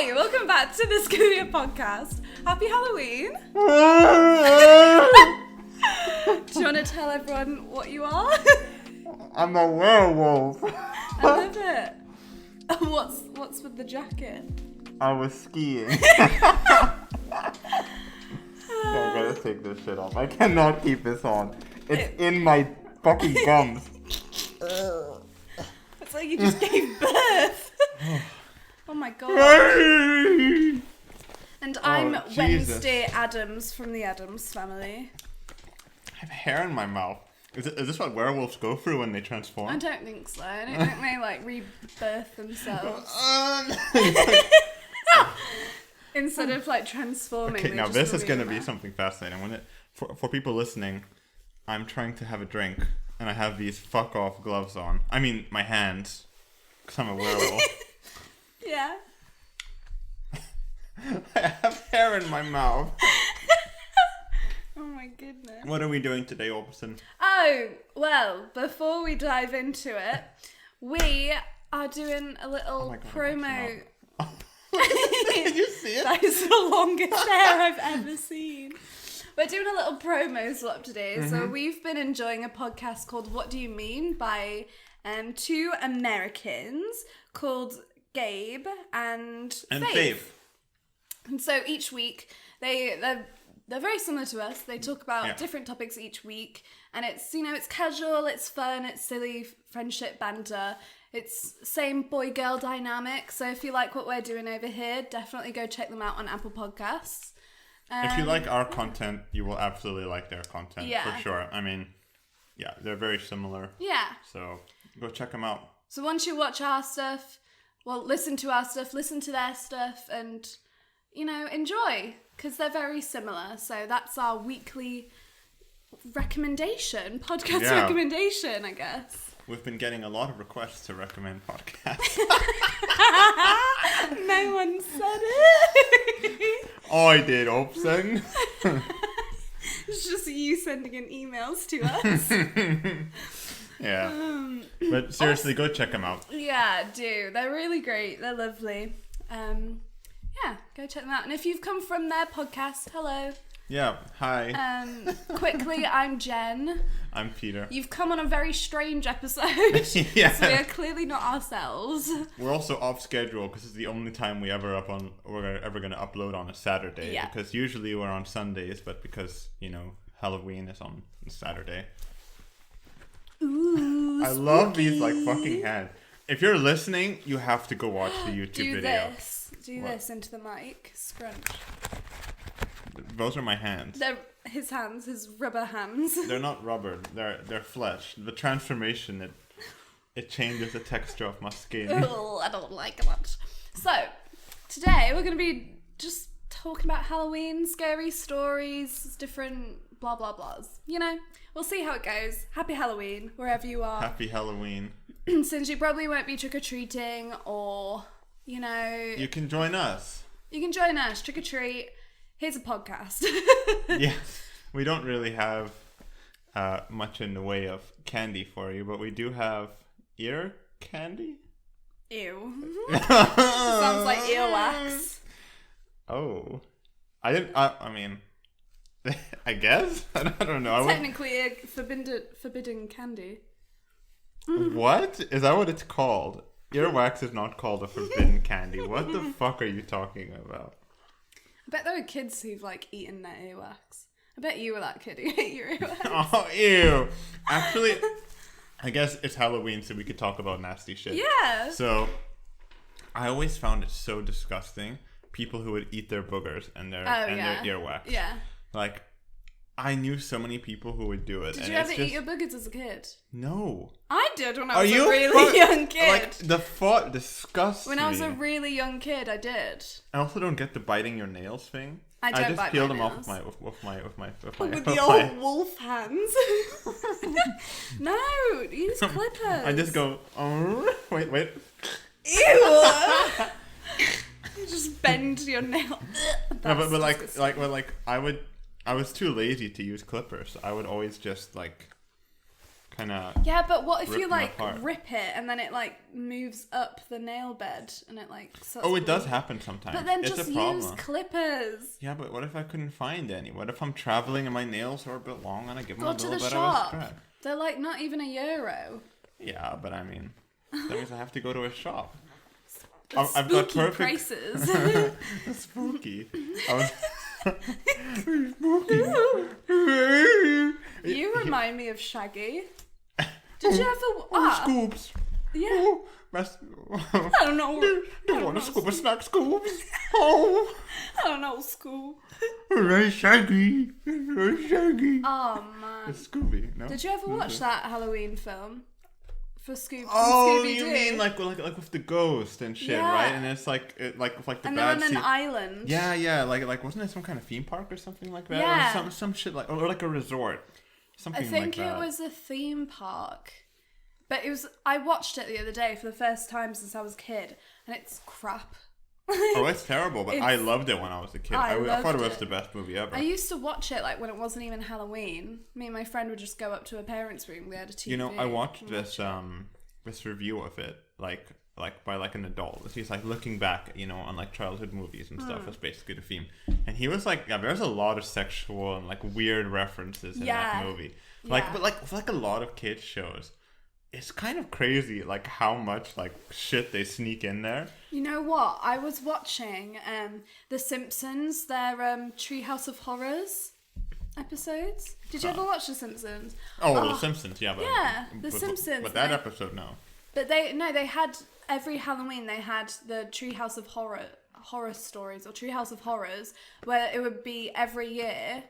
Hi, welcome back to the Scariest podcast. Happy Halloween. Do you want to tell everyone what you are? I'm a werewolf. I love it. What's with the jacket? I was skiing. I gotta take this shit off. I cannot keep this on. It's in my fucking gums. It's like you just gave birth. Oh my god. And I'm Wednesday Addams from the Addams family. I have hair in my mouth. Is this what werewolves go through when they transform? I don't think so. I don't think they like rebirth themselves. Instead of like transforming. Okay, now this is gonna be something fascinating. For people listening, I'm trying to have a drink and I have these fuck off gloves on. I mean my hands, because I'm a werewolf. Yeah. I have hair in my mouth. Oh my goodness. What are we doing today, Orbison? Oh, well, before we dive into it, we are doing a little promo. Did you see it? That is the longest hair I've ever seen. We're doing a little promo swap today. Mm-hmm. So we've been enjoying a podcast called What Do You Mean by two Americans called Gabe and Faith. And so each week they're very similar to us. They talk about different topics each week, and it's it's casual, it's fun, it's silly friendship banter. It's same boy-girl dynamic. So if you like what we're doing over here, definitely go check them out on Apple Podcasts. If you like our content, you will absolutely like their content, for sure. I mean, they're very similar. Yeah. So go check them out. So once you watch our stuff, listen to our stuff, listen to their stuff, and, enjoy, because they're very similar. So that's our weekly podcast recommendation, I guess. We've been getting a lot of requests to recommend podcasts. No one said it. I did, Opson. It's just you sending in emails to us. Yeah. But seriously, go check them out. Yeah, do. They're really great. They're lovely. Go check them out. And if you've come from their podcast, hello. Yeah, hi. Quickly, I'm Jen. I'm Peter. You've come on a very strange episode. Yeah. So we are clearly not ourselves. We're also off schedule because it's the only time we're ever going to upload on a Saturday. Yeah. Because usually we're on Sundays, but because, Halloween is on Saturday. Ooh, I love these fucking hands. If you're listening, you have to go watch the YouTube video. Do this into the mic. Scrunch. Those are my hands. They're his hands, his rubber hands. They're not rubber. They're flesh. The transformation, it changes the texture of my skin. Oh, I don't like that. So, today we're going to be just talking about Halloween, scary stories, different blah blah blahs. We'll see how it goes. Happy Halloween, wherever you are. Happy Halloween. Since you probably won't be trick-or-treating or, You can join us. You can join us, trick-or-treat. Here's a podcast. Yeah, we don't really have much in the way of candy for you, but we do have ear candy. Ew. Sounds like earwax. Oh. I mean, I guess? I don't know. Technically a forbidden candy. What? Is that what it's called? Earwax is not called a forbidden candy. What the fuck are you talking about? I bet there were kids who've eaten their earwax. I bet you were that kid who ate your earwax. Oh, ew. Actually, I guess it's Halloween, so we could talk about nasty shit. Yeah. So, I always found it so disgusting. People who would eat their boogers and their earwax. Yeah. I knew so many people who would do it. Did you ever eat your boogers as a kid? No. I did when I was a really young kid. The thought disgusts When I was a really young kid, I did. I also don't get the biting your nails thing. I just bite peel them nails. off with my with the old wolf hands. No, use clippers. I just go. Oh, wait. Ew. You just bend your nail. No, but I was too lazy to use clippers. I would always just kind of. Yeah, but what if rip you them like apart. rip it and then it like moves up the nail bed and it like. starts Oh, it does bleeding? happen sometimes. But then it's just a problem. use clippers. Yeah, but what if I couldn't find any? What if I'm traveling and my nails are a bit long and I give them Go a to little the bit of a shop. scratch? They're like not even €1. Yeah, but I mean, that means I have to go to a shop. That's I've got spooky perfect prices. That's spooky. You remind me of Shaggy. Did you ever? Scoops. Yeah. Oh, best. I don't know. Don't want to scoop a snack, Scoops. Oh, I don't know, school. very shaggy. Very shaggy. Oh man. It's Scooby. No. Did you ever watch that Halloween film for Scooby? Oh, Scooby-Doo? you mean like with the ghost and shit, Yeah. right? And it's like the And they're bad on an scene. island. Yeah, like wasn't it some kind of theme park or something like that? Yeah. Or some shit like or like a resort. Something I think like that. it was a theme park. But it was. I watched it the other day for the first time since I was a kid, and it's crap. Oh, it's terrible, but I It's- loved it when I was a kid. I I thought it loved was it. the best movie ever. I used to watch it like when it wasn't even Halloween. Me and my friend would just go up to her parents' room. They had a TV. You know, I watched and this this review of it like by like an adult. He's like looking back, you know, on like childhood movies and stuff. That's basically the theme. And he was like, yeah, there's a lot of sexual and like weird references in that movie. Like, Yeah. but like for like a lot of kids shows, it's kind of crazy like how much like shit they sneak in there. You know what? I was watching The Simpsons, their Treehouse of Horrors episodes. Did you ever watch The Simpsons? Oh, The Simpsons, yeah, but Yeah, The Simpsons, But that they- episode, no. But they had every Halloween they had the Treehouse of horror stories or Treehouse of Horrors, where it would be every year.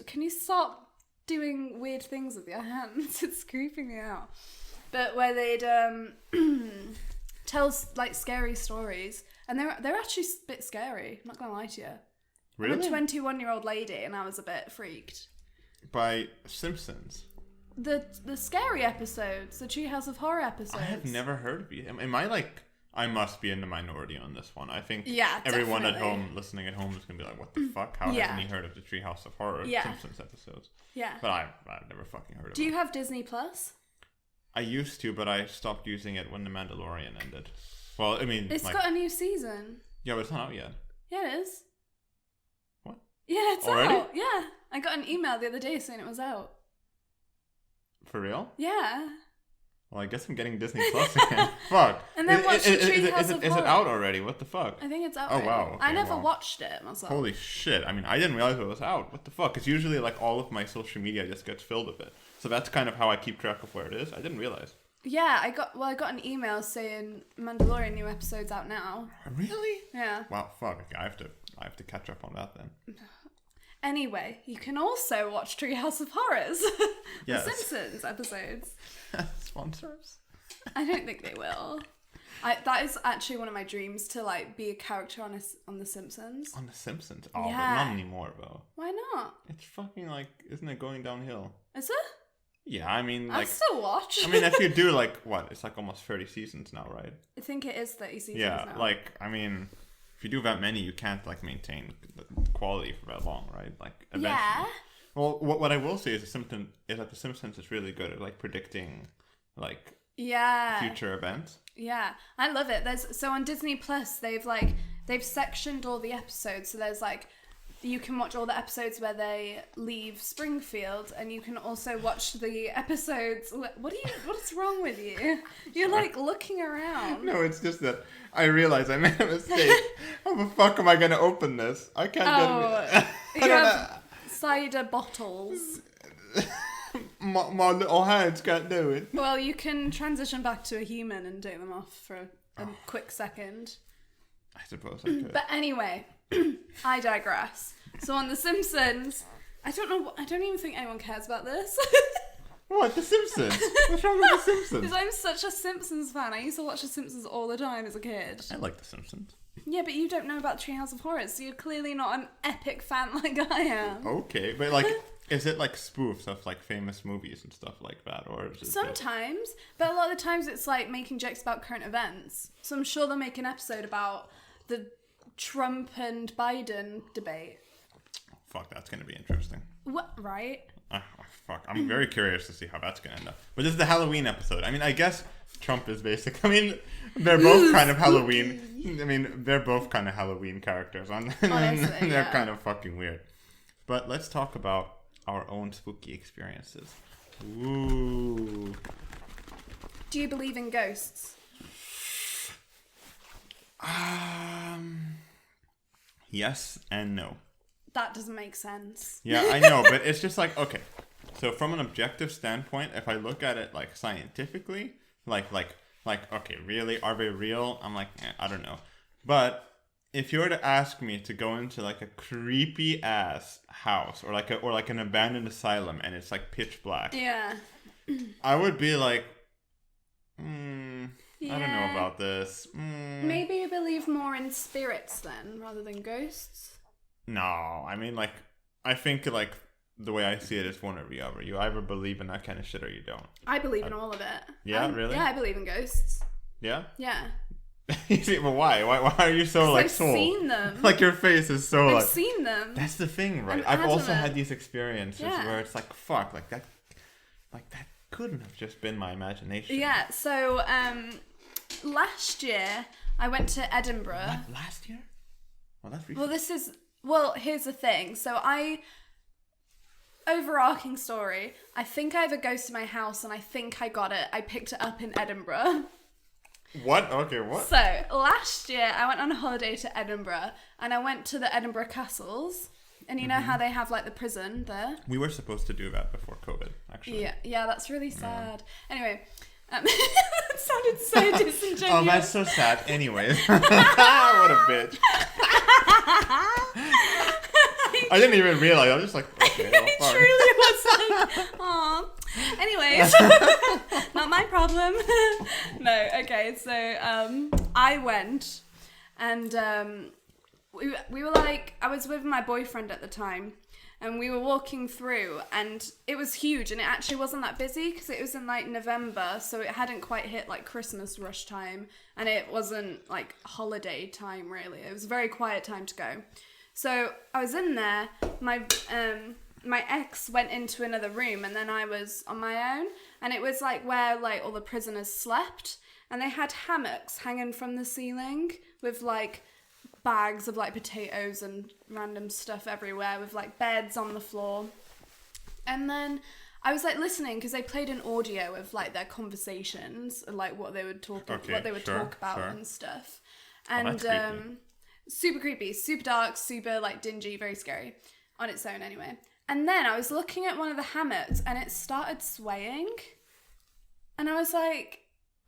Can you stop doing weird things with your hands? It's creeping me out. But where they'd tell like scary stories, and they're actually a bit scary. I'm not gonna lie to you. Really? I'm a 21-year-old lady, and I was a bit freaked. By Simpsons. The scary episodes, the Treehouse of Horror episodes. I have never heard of you. Am I like? I must be in the minority on this one. I think Yeah, everyone at definitely. home listening at home is gonna be like, "What the fuck? How Yeah. hasn't he heard of the Treehouse of Horror Yeah. Simpsons episodes?" Yeah. But I've never fucking heard of it. Do you have Disney Plus? I used to, but I stopped using it when The Mandalorian ended. Well, I mean, It's like, got a new season. yeah, but it's not out yet. Yeah, it is. What? Yeah, it's Already? out. Yeah. I got an email the other day saying it was out. For real? Yeah. Well, I guess I'm getting Disney Plus again. Fuck. And then watch the is Treehouse of it Horror. out already? What the fuck? I think it's out. Oh, already. wow, I okay, never wow. watched it myself. Holy shit. I mean, I didn't realize it was out. What the fuck? It's usually like all of my social media just gets filled with it. So that's kind of how I keep track of where it is. I didn't realize. Yeah, I got an email saying Mandalorian new episode's out now. Really? Yeah. Wow, fuck. Okay, I have to catch up on that then. Anyway, you can also watch Treehouse of Horrors. Yes. The Simpsons episodes. Sponsors? I don't think they will. That is actually one of my dreams, to like be a character on The Simpsons. On The Simpsons? Oh, Yeah. but not anymore, though. Why not? It's fucking like, isn't it going downhill? Is it? Yeah, I mean, I'll like, still watch. I mean, if you do like, what? It's like almost 30 seasons now, right? I think it is 30 seasons Yeah, now. like, I mean, if you do that many, you can't like maintain the quality for that long, right? Like, eventually. Yeah. Well, what I will say is that The Simpsons is really good at like predicting like Yeah. future events. Yeah. I love it. So on Disney Plus, they've sectioned all the episodes. So there's like, you can watch all the episodes where they leave Springfield, and you can also watch the episodes. What's wrong with you? You're like looking around. No, it's just that I realized I made a mistake. How the fuck am I gonna open this? I can't get You have cider bottles. my little hands can't do it. Well, you can transition back to a human and take them off for a quick second. I suppose I could. But anyway, I digress. So on The Simpsons, I don't even think anyone cares about this. What, The Simpsons? What's wrong with The Simpsons? Because I'm such a Simpsons fan. I used to watch The Simpsons all the time as a kid. I like The Simpsons. Yeah, but you don't know about Treehouse of Horrors, so you're clearly not an epic fan like I am. Okay, but like, is it like spoofs of like famous movies and stuff like that, or is it Sometimes, but a lot of the times it's like making jokes about current events. So I'm sure they'll make an episode about the Trump and Biden debate. Fuck, that's gonna be interesting. What? Right? Fuck. I'm very curious to see how that's gonna end up. But this is the Halloween episode. I mean, I guess Trump is basic. I mean, they're both kind of Halloween. I mean, they're both kind of Halloween characters. Honestly, they're kind of fucking weird. But let's talk about our own spooky experiences. Ooh. Do you believe in ghosts? Yes and no. That doesn't make sense. Yeah, I know, but it's just like, okay. So from an objective standpoint, if I look at it like scientifically, like okay, really, are they real? I'm like, I don't know. But if you were to ask me to go into like a creepy ass house or like an abandoned asylum and it's like pitch black, yeah, I would be like, I don't know about this. Maybe you believe more in spirits then rather than ghosts. No, I mean, like, I think like the way I see it is one or the other. You either believe in that kind of shit or you don't. I believe in all of it. Yeah, really? Yeah, I believe in ghosts. Yeah? Yeah. But why? Why are you so like sold? I've seen them. Like your face is so I've like. seen them. That's the thing, right? I'm I've also adamant. had these experiences where it's like, fuck, like that couldn't have just been my imagination. Yeah. So last year I went to Edinburgh. What, last year? Well, that's recent. Here's the thing. So overarching story, I think I have a ghost in my house and I think I got it. I picked it up in Edinburgh. What? Okay, what? So, last year I went on a holiday to Edinburgh and I went to the Edinburgh castles. And you know how they have like the prison there? We were supposed to do that before COVID, actually. Yeah, that's really sad. Anyway, that sounded so disingenuous. Oh, that's so sad. Anyways. What a bitch. I didn't even realize. I was just like, okay, well, It truly was like, aw. Anyways, not my problem. No, okay, so I went and we were like, I was with my boyfriend at the time and we were walking through and it was huge and it actually wasn't that busy because it was in like November, so it hadn't quite hit like Christmas rush time and it wasn't like holiday time really. It was a very quiet time to go. So I was in there, my ex went into another room and then I was on my own and it was like where like all the prisoners slept and they had hammocks hanging from the ceiling with like bags of like potatoes and random stuff everywhere with like beds on the floor. And then I was like listening because they played an audio of like their conversations and like what they would talk about and stuff. And super creepy, super dark, super like dingy, very scary on its own anyway. And then I was looking at one of the hammocks and it started swaying. And I was like,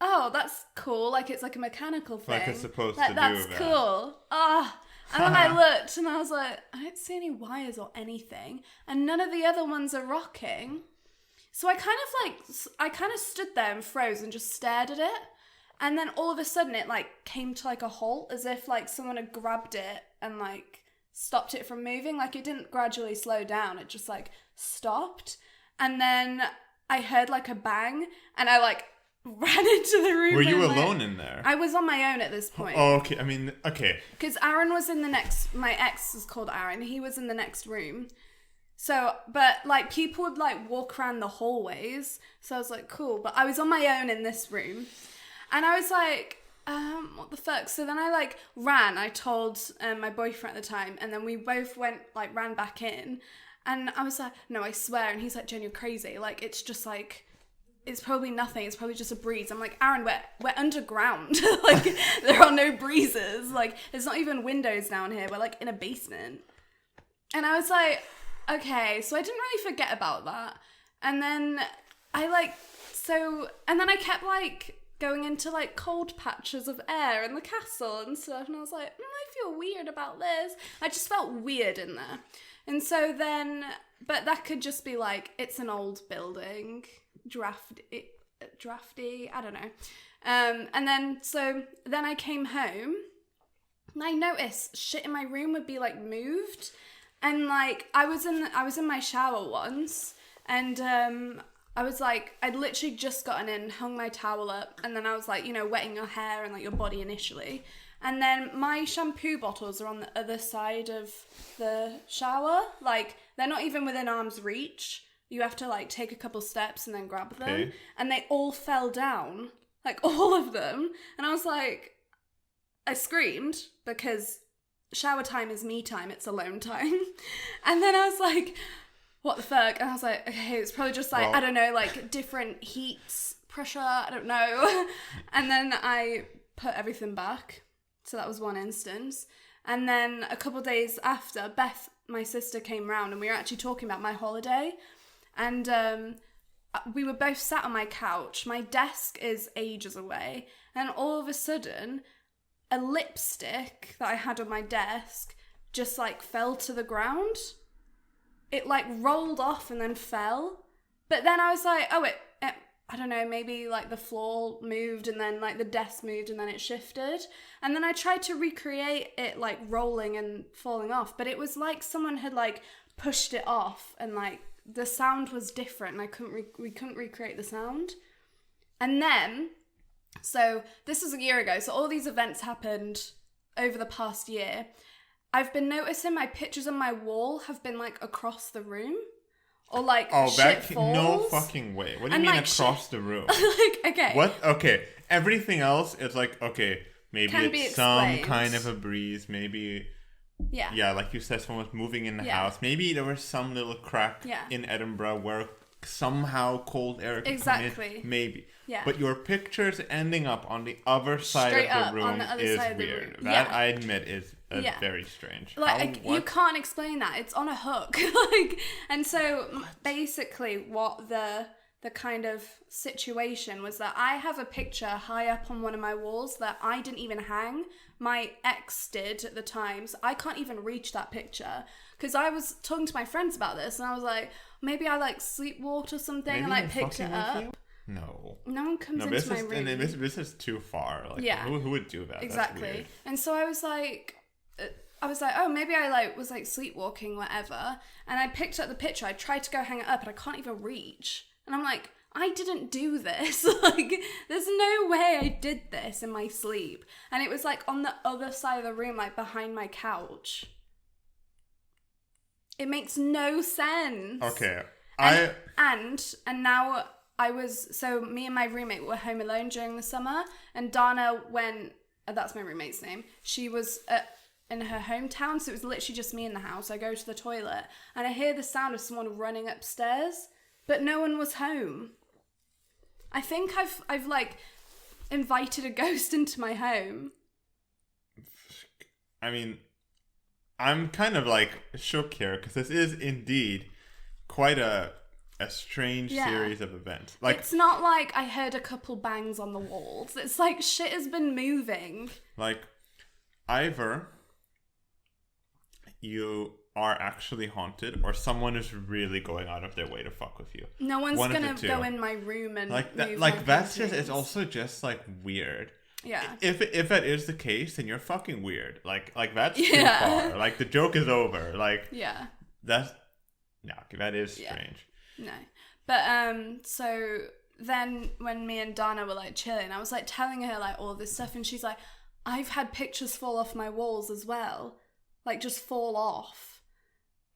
oh, that's cool. Like it's like a mechanical thing. Like it's supposed to do that. That's cool. And then I looked and I was like, I don't see any wires or anything. And none of the other ones are rocking. So I kind of stood there and froze and just stared at it. And then all of a sudden it like came to like a halt as if like someone had grabbed it and like stopped it from moving. Like it didn't gradually slow down. It just like stopped. And then I heard like a bang and I like ran into the room. Were you alone in there? I was on my own at this point. Oh, okay. I mean, okay. Because Aaron was in the next, my ex is called Aaron. He was in the next room. So, but like people would like walk around the hallways. So I was like, cool. But I was on my own in this room. And I was like, what the fuck? So then I like ran. I told my boyfriend at the time. And then we both ran back in. And I was like, no, I swear. And he's like, Jen, you're crazy. Like, it's just like, it's probably nothing. It's probably just a breeze. I'm like, Aaron, we're underground. Like, there are no breezes. Like, there's not even windows down here. We're like in a basement. And I was like, okay. So I didn't really forget about that. And then and then I kept like going into like cold patches of air in the castle and stuff. And I was like, I feel weird about this. I just felt weird in there. And so then, but that could just be like, it's an old building, drafty, I don't know. And then, so then I came home and I noticed shit in my room would be like moved. And like, I was in my shower once and, I was like, I'd literally just gotten in, hung my towel up, and then I was like, you know, wetting your hair and like your body initially. And then my shampoo bottles are on the other side of the shower. Like, they're not even within arm's reach. you have to like take a couple steps and then grab them. Okay. And they all fell down, like all of them. And I was like, I screamed because shower time is me time, it's alone time. And then I was like, what the fuck? And I was like, okay, it's probably just like, I don't know, like different heats, pressure, I don't know. And then I put everything back. So that was one instance. And then a couple of days after, Beth, my sister, came round and we were actually talking about my holiday. And we were both sat on my couch. My desk is ages away. And all of a sudden, a lipstick that I had on my desk just like fell to the ground. It like rolled off and then fell. But then I was like, oh, it I don't know, maybe like the floor moved and then like the desk moved and then it shifted. And then I tried to recreate it like rolling and falling off, but it was like someone had like pushed it off and like the sound was different and we couldn't recreate the sound. And then, so this was a year ago, so all these events happened over the past year. I've been noticing my pictures on my wall have been like across the room. Or like shit falls. No fucking way. What do you mean like across the room? Like, okay. What? Okay. Everything else is like, okay, maybe it's some kind of a breeze. Maybe, yeah, like you said, someone was moving in the house. Maybe there was some little crack in Edinburgh where somehow cold air could come in. Maybe. Yeah. But your pictures ending up on the other side of the room is weird. That I admit is very strange. Like you can't explain that. It's on a hook. And so basically what the kind of situation was that I have a picture high up on one of my walls that I didn't even hang. My ex did at the time, so I can't even reach that picture. Because I was talking to my friends about this and I was like, maybe I like sleepwalked or something and like picked it up. No one comes into my room. And this is too far. Like, who would do that? Exactly. And so I was like, oh, maybe I was sleepwalking, whatever. And I picked up the picture. I tried to go hang it up, and I can't even reach. And I'm like, I didn't do this. Like, there's no way I did this in my sleep. And it was like on the other side of the room, like behind my couch. It makes no sense. Okay. And now so me and my roommate were home alone during the summer, and Dana went, that's my roommate's name, she was in her hometown, so it was literally just me in the house. I go to the toilet, and I hear the sound of someone running upstairs, but no one was home. I think I've like invited a ghost into my home. I mean, I'm kind of like shook here, because this is indeed quite a strange series of events. Like, it's not like I heard a couple bangs on the walls. It's like shit has been moving. Like, either you are actually haunted or someone is really going out of their way to fuck with you. No one's gonna go in my room and like that. Like, that's just, it's also just like weird. Yeah. If that is the case, then you're fucking weird. Like that's too far. Like, the joke is over. Like, that is strange. No. But so then when me and Dana were like chilling, I was like telling her like all this stuff, and she's like, I've had pictures fall off my walls as well. Like, just fall off.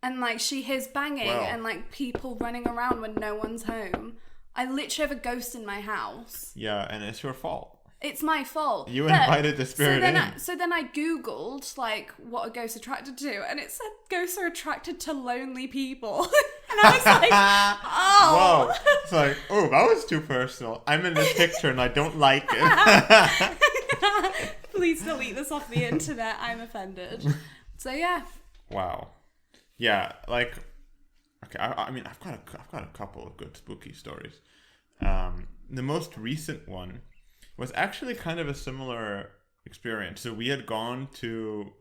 And like she hears banging and like people running around when no one's home. I literally have a ghost in my house. Yeah, and it's your fault. It's my fault. You invited the spirit in. So then I Googled, like, what are ghosts attracted to? And it said ghosts are attracted to lonely people. And I was like, oh. Whoa. It's like, oh, that was too personal. I'm in this picture and I don't like it. Please delete this off the internet. I'm offended. So, yeah. Wow. Yeah, like, okay, I mean, I've got a couple of good spooky stories. The most recent one was actually kind of a similar experience. So we had gone to,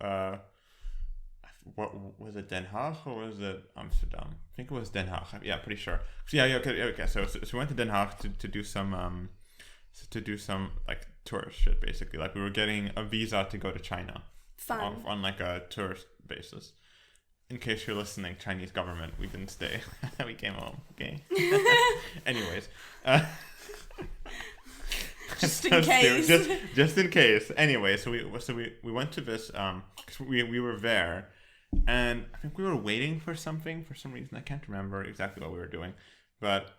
what was it, Den Haag or was it Amsterdam? I think it was Den Haag. Yeah, pretty sure. So okay. So we went to Den Haag to do some like tourist shit, basically. Like, we were getting a visa to go to China. Fun. On like a tourist basis. In case you're listening, Chinese government, we didn't stay. We came home. Okay. Anyways. Just in case. Just in case. Anyway, so we went to this. 'Cause we were there, And I think we were waiting for something for some reason. I can't remember exactly what we were doing, but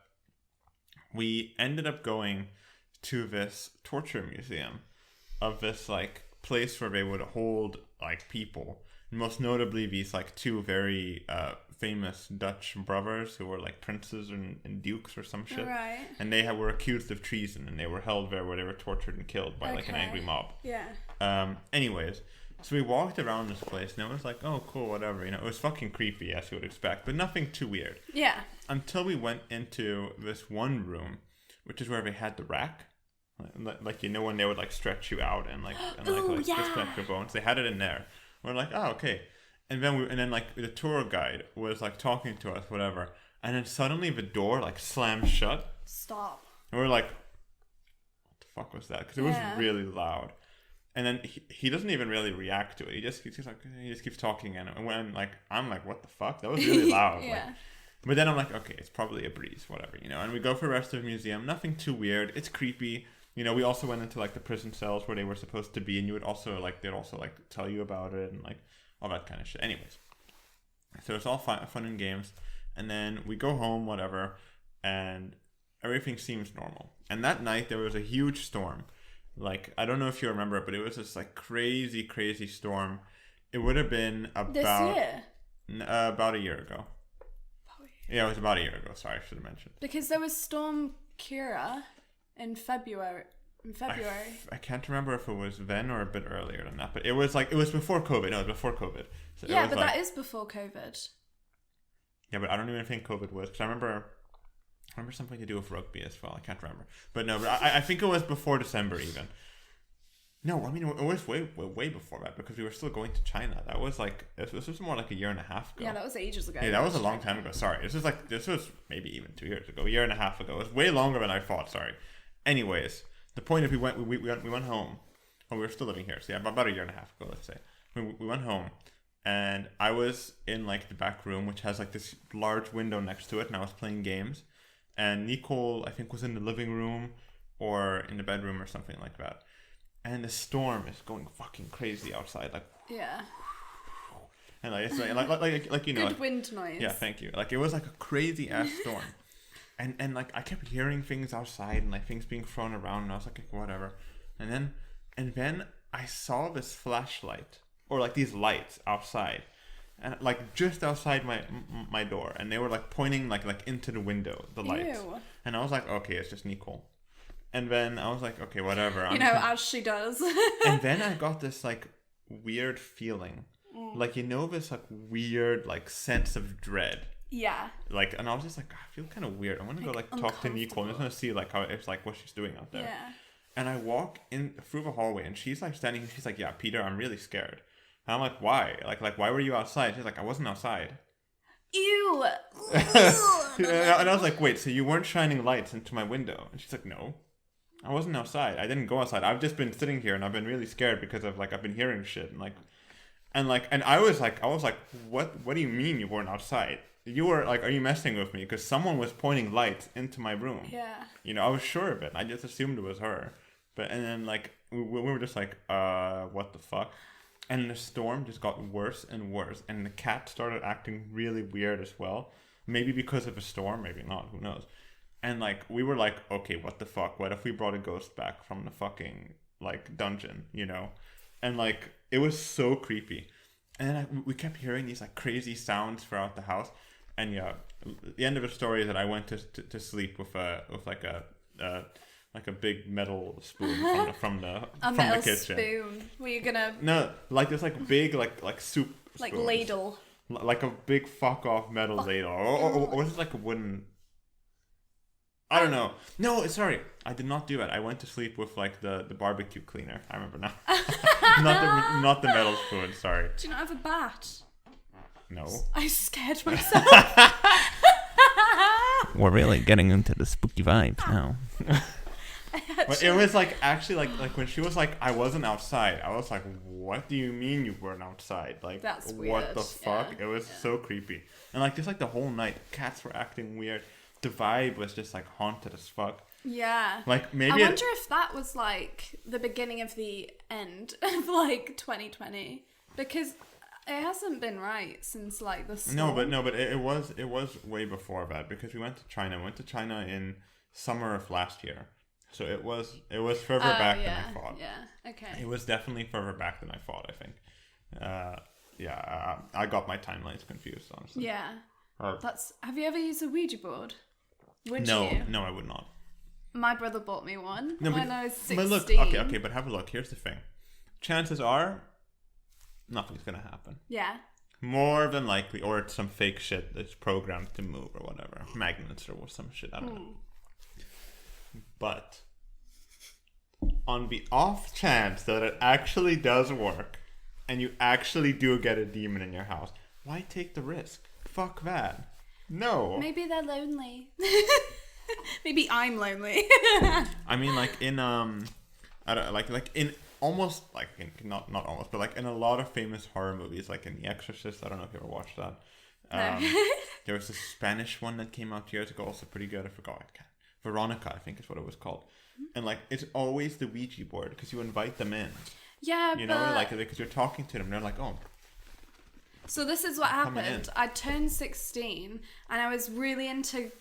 we ended up going to this torture museum of this like place where they would hold like people, most notably these like two very famous Dutch brothers who were like princes and dukes or some shit. Right. And they were accused of treason, and they were held there where they were tortured and killed by like an angry mob. Yeah. Anyways, so we walked around this place, and it was like, oh, cool, whatever. You know, it was fucking creepy, as you would expect, but nothing too weird. Yeah. Until we went into this one room, which is where they had the rack. Like, you know, when they would like stretch you out and disconnect your bones. They had it in there. We're like, oh, okay. And then like the tour guide was like talking to us, whatever. And then suddenly the door like slammed shut. Stop. And we're like, what the fuck was that? Because it was really loud. And then he doesn't even really react to it. He just keeps talking, and when I'm like, what the fuck? That was really loud. Yeah. Like, but then I'm like, okay, it's probably a breeze, whatever, you know. And we go for the rest of the museum. Nothing too weird. It's creepy. You know, we also went into like the prison cells where they were supposed to be, and they'd also like tell you about it and like all that kind of shit. Anyways, so it's all fun and games, and then we go home, whatever, and everything seems normal. And that night there was a huge storm. Like, I don't know if you remember it, but it was this like crazy storm. It would have been about this year? About a year ago. Yeah, it was about a year ago. Sorry, I should have mentioned. Because there was Storm Kira in February. I can't remember if it was then or a bit earlier than that, but it was before COVID. No, it was before COVID. So yeah, but that is before COVID. Yeah, but I don't even think COVID was, because I remember something to do with rugby as well. I can't remember, but no, but I think it was before December even. No, I mean it was way before that, because we were still going to China. That was like this was more like a year and a half ago. Yeah, that was ages ago. Yeah, that was a long time ago. Sorry, this was maybe even 2 years ago, a year and a half ago. It was way longer than I thought. Sorry. Anyways, the point is we went home. Well, we were still living here, so yeah, about a year and a half ago, let's say. We went home, and I was in like the back room, which has like this large window next to it, and I was playing games. And Nicole, I think, was in the living room or in the bedroom or something like that. And the storm is going fucking crazy outside, like. Yeah. And like it's like you know. Good wind noise. Yeah, thank you. Like it was like a crazy ass storm, and like I kept hearing things outside and like things being thrown around, and I was like whatever. And then I saw this flashlight or like these lights outside. And like just outside my door, and they were like pointing like into the window, the lights. Ew. And I was like, okay, it's just Nicole. And then I was like, okay, whatever. As she does. And then I got this like weird feeling, like this like weird like sense of dread. Yeah. Like, and I was just like, I feel kind of weird. I want to go like talk to Nicole. I'm just gonna see like how it's like what she's doing out there. Yeah. And I walk in through the hallway, and she's like standing. She's like, yeah, Peter, I'm really scared. And I'm like, why? Like, why were you outside? She's like, I wasn't outside. Ew. And I was like, wait, so you weren't shining lights into my window? And she's like, no, I wasn't outside. I didn't go outside. I've just been sitting here, and I've been really scared because of like I've been hearing shit and I was like, what do you mean you weren't outside? You were like, are you messing with me? Because someone was pointing lights into my room. Yeah. You know, I was sure of it. I just assumed it was her. And then like we were just like, what the fuck? And the storm just got worse and worse. And the cat started acting really weird as well. Maybe because of a storm, maybe not, who knows. And like we were like, okay, what the fuck? What if we brought a ghost back from the fucking like dungeon, you know? And like it was so creepy. And then we kept hearing these like crazy sounds throughout the house. And yeah, the end of the story is that I went to sleep with like a big metal spoon from the kitchen. Spoon. Were you gonna? No, like this like big like soup. Like spoons. ladle. Like a big fuck off metal ladle, or was it like a wooden? I don't know. No, sorry, I did not do it. I went to sleep with like the barbecue cleaner. I remember now. not the metal spoon. Sorry. Do you not have a bat? No. I scared myself. We're really getting into the spooky vibes now. But it was like actually like when she was like, I wasn't outside, I was like, what do you mean you weren't outside? Like, that's weird. What the fuck? Yeah. It was so creepy. And like just like the whole night, cats were acting weird. The vibe was just like haunted as fuck. Yeah. Like maybe I wonder if that was like the beginning of the end of like 2020, because It hasn't been right since like the storm. No, but it was way before that, because we went to China. We went to China in summer of last year, so it was further back than I thought. Yeah, okay. It was definitely further back than I thought, I think. I got my timelines confused, honestly. Yeah. Have you ever used a Ouija board? Would no, you? No, I would not. My brother bought me one when I was 16. But look, okay, but have a look. Here's the thing. Chances are, nothing's gonna happen. Yeah. More than likely, or it's some fake shit that's programmed to move or whatever. Magnets or some shit, I don't know. But on the off chance that it actually does work, and you actually do get a demon in your house, why take the risk? Fuck that. No. Maybe they're lonely. Maybe I'm lonely. I mean, like in I don't like in almost like not almost, but like in a lot of famous horror movies, like in The Exorcist. I don't know if you ever watched that. There was a Spanish one that came out years ago, also pretty good. I forgot. Veronica, I think is what it was called. And like it's always the Ouija board, because you invite them in. Yeah, you know, like because you're talking to them, they're like, oh. So this is what happened. I turned 16 and I was really into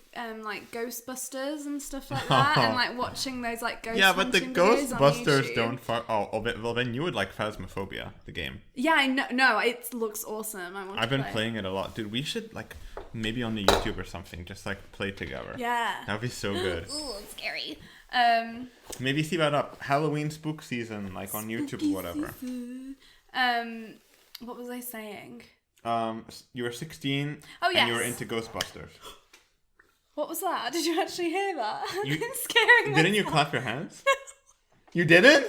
like Ghostbusters and stuff like that, and like watching those like ghost yeah, but the Ghostbusters don't well then you would like Phasmophobia, the game. Yeah, I know. No, it looks awesome. I've been playing it a lot, dude. We should like maybe on the YouTube or something just like play together. Yeah, that'd be so good. Ooh, it's scary. Maybe see that up Halloween spook season, like on YouTube or whatever. What was I saying? You were 16. Oh, yes. And you were into Ghostbusters. What was that? Did you actually hear that? I'm scaring myself. Didn't you clap your hands? You didn't?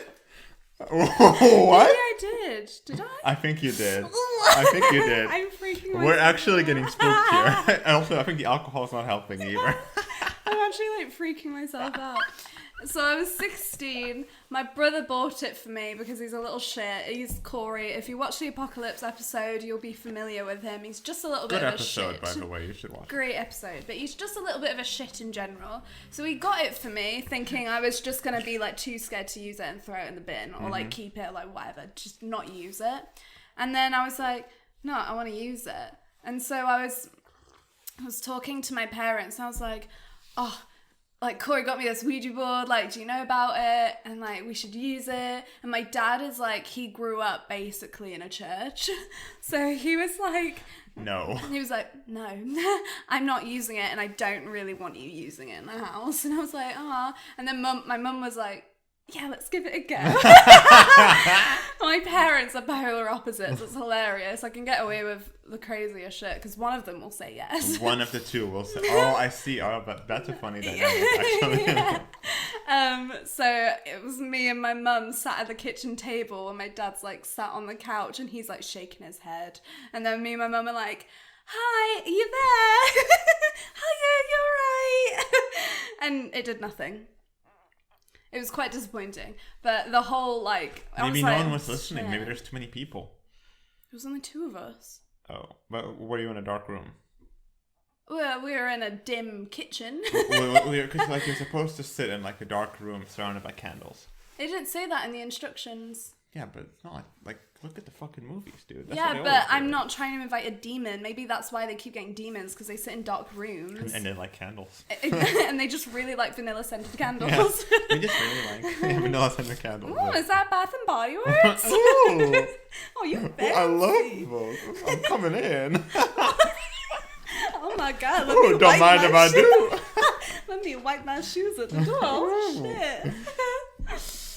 What? Maybe I did. Did I? I think you did. I think you did. I'm freaking myself. We're actually getting spooked here. And also, I think the alcohol's not helping either. I'm actually like freaking myself out. So I was 16. My brother bought it for me because he's a little shit. He's Corey. If you watch the Apocalypse episode, you'll be familiar with him. He's just a little bit of a shit. Good episode, by the way. You should watch it. Great episode. But he's just a little bit of a shit in general. So he got it for me thinking I was just going to be like too scared to use it and throw it in the bin. Or like keep it, like whatever. Just not use it. And then I was like, no, I want to use it. And so I was talking to my parents. And I was like, oh, like, Corey got me this Ouija board, like, do you know about it? And, like, we should use it. And my dad is, like, he grew up basically in a church. So he was like... No. He was like, no, I'm not using it, and I don't really want you using it in the house. And I was like, ah. And then my mum was like, yeah, let's give it a go. My parents are polar opposites. It's hilarious. I can get away with the craziest shit because one of them will say yes. One of the two will say, oh, I see. Oh, but that's a funny dynamic, actually. Yeah. So it was me and my mum sat at the kitchen table, and my dad's like sat on the couch, and he's like shaking his head. And then me and my mum are like, hi, are you there? Hiya, you're right. And it did nothing. It was quite disappointing. But the whole, like... Maybe no one was listening. Maybe there's too many people. There was only 2 of us. Oh. But were you in a dark room? Well, we were in a dim kitchen. Because, like, you're supposed to sit in, like, a dark room surrounded by candles. They didn't say that in the instructions. Yeah, but it's not like look at the fucking movies, dude. That's yeah, but I'm not trying to invite a demon. Maybe that's why they keep getting demons, because they sit in dark rooms. And they like candles. And they just really like vanilla scented candles. Yeah, they just really like vanilla scented candles. Oh, is that Bath and Body Works? Ooh. Oh, you're fancy. I love those. I'm coming in. Oh my god. Don't mind if I do. Let me wipe my shoes at the door. Oh, shit.